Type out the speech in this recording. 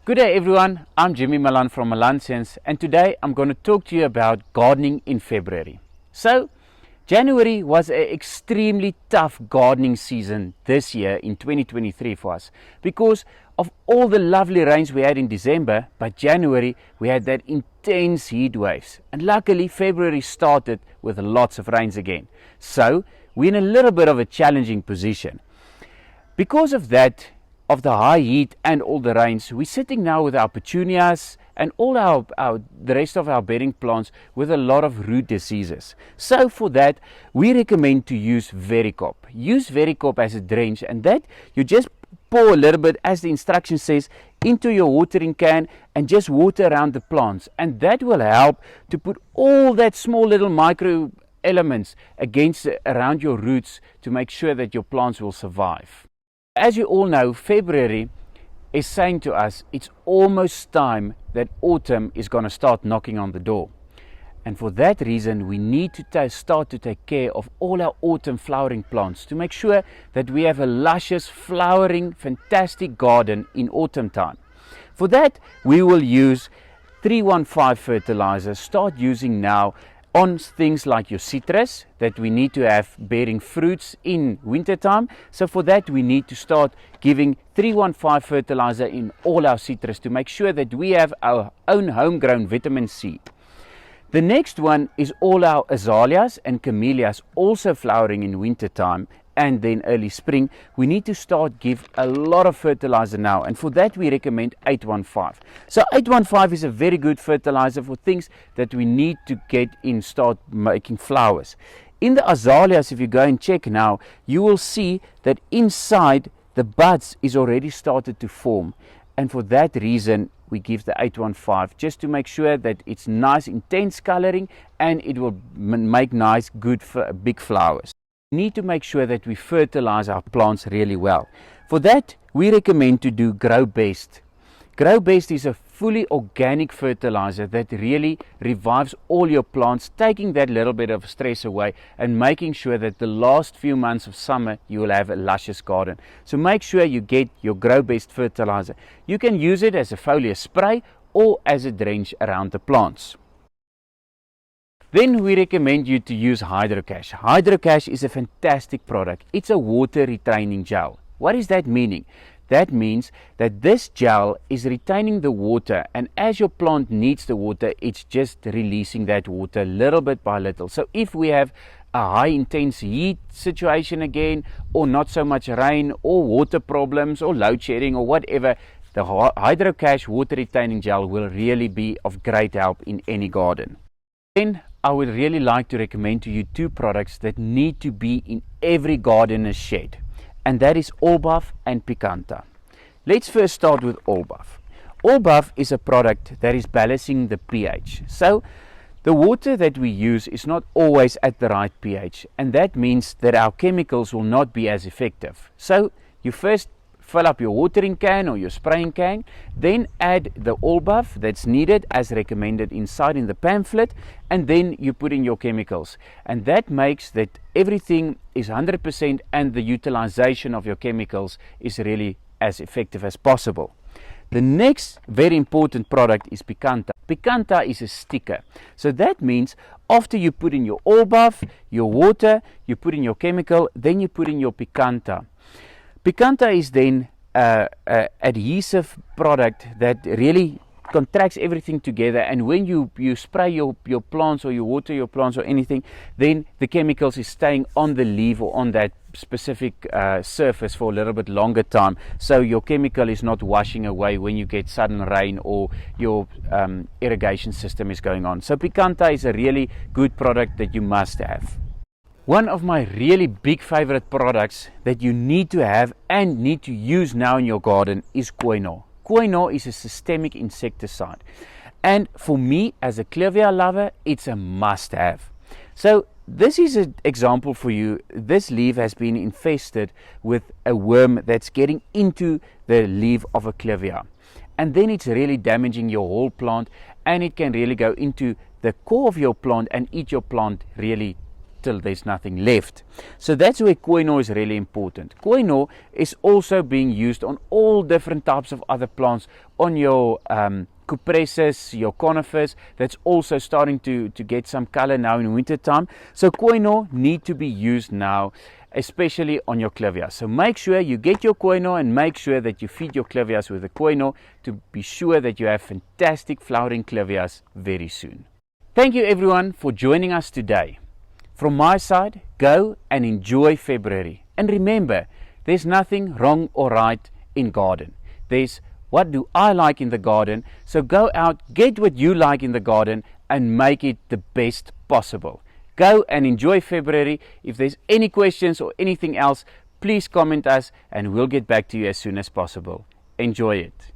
Good day everyone, I'm Jimie Malan from Malanseuns, and today I'm going to talk to you about gardening in February. So, January was an extremely tough gardening season this year in 2023 for us because of all the lovely rains we had in December, but January we had that intense heat waves, and luckily February started with lots of rains again. So, we're in a little bit of a challenging position. Because of that, of the high heat and all the rains, we're sitting now with our petunias and all the rest of our bedding plants with a lot of root diseases. So for that, we recommend to use Vericop. Use Vericop as a drench, and that you just pour a little bit, as the instruction says, into your watering can and just water around the plants, and that will help to put all that small little micro elements around your roots to make sure that your plants will survive. As you all know, February is saying to us it's almost time that autumn is going to start knocking on the door. And for that reason, we need to start to take care of all our autumn flowering plants to make sure that we have a luscious, flowering, fantastic garden in autumn time. For that, we will use 315 fertilizer. Start using now on things like your citrus that we need to have bearing fruits in winter time. So for that we need to start giving 315 fertilizer in all our citrus to make sure that we have our own homegrown vitamin C. The next one is all our azaleas and camellias also flowering in winter time and then early spring. We need to start give a lot of fertilizer now, and for that we recommend 815. So 815 is a very good fertilizer for things that we need to get in, start making flowers. In the azaleas, if you go and check now, you will see that inside the buds is already started to form, and for that reason we give the 815 just to make sure that it's nice intense coloring and it will make nice good big flowers. We need to make sure that we fertilize our plants really well. For that, we recommend to do Grow Best. Grow Best is a fully organic fertilizer that really revives all your plants, taking that little bit of stress away and making sure that the last few months of summer you will have a luscious garden. So make sure you get your Grow Best fertilizer. You can use it as a foliar spray or as a drench around the plants. Then we recommend you to use Hydrocash. Hydrocash is a fantastic product. It's a water retaining gel. What is that meaning? That means that this gel is retaining the water, and as your plant needs the water, it's just releasing that water little bit by little. So if we have a high intense heat situation again, or not so much rain, or water problems, or load shedding, or whatever, the Hydrocash water retaining gel will really be of great help in any garden. Then I would really like to recommend to you two products that need to be in every gardener's shed, and that is Allbuff and Picanta. Let's first start with Allbuff. Allbuff is a product that is balancing the pH. So the water that we use is not always at the right pH, and that means that our chemicals will not be as effective. So you first fill up your watering can or your spraying can, then add the Allbuff that's needed as recommended inside in the pamphlet, and then you put in your chemicals, and that makes that everything is 100% and the utilization of your chemicals is really as effective as possible. The next very important product is Picanta. Picanta is a sticker, so that means after you put in your Allbuff, your water, you put in your chemical, then you put in your Picanta. Picanta is then an adhesive product that really contracts everything together, and when you spray your plants or you water your plants or anything, then the chemicals is staying on the leaf or on that specific surface for a little bit longer time, so your chemical is not washing away when you get sudden rain or your irrigation system is going on. So Picanta is a really good product that you must have. One of my really big favorite products that you need to have and need to use now in your garden is Cueno. Cueno is a systemic insecticide, and for me as a clivia lover, it's a must have. So this is an example for you. This leaf has been infested with a worm that's getting into the leaf of a clivia, and then it's really damaging your whole plant, and it can really go into the core of your plant and eat your plant really till there's nothing left. So that's where Cueno is really important. Cueno is also being used on all different types of other plants, on your cupressus, your conifers, that's also starting to get some color now in winter time. So Cueno need to be used now, especially on your clivias. So make sure you get your Cueno and make sure that you feed your clivias with the Cueno to be sure that you have fantastic flowering clivias very soon. Thank you everyone for joining us today. From my side, go and enjoy February. And remember, there's nothing wrong or right in garden. There's what do I like in the garden. So go out, get what you like in the garden and make it the best possible. Go and enjoy February. If there's any questions or anything else, please comment us and we'll get back to you as soon as possible. Enjoy it.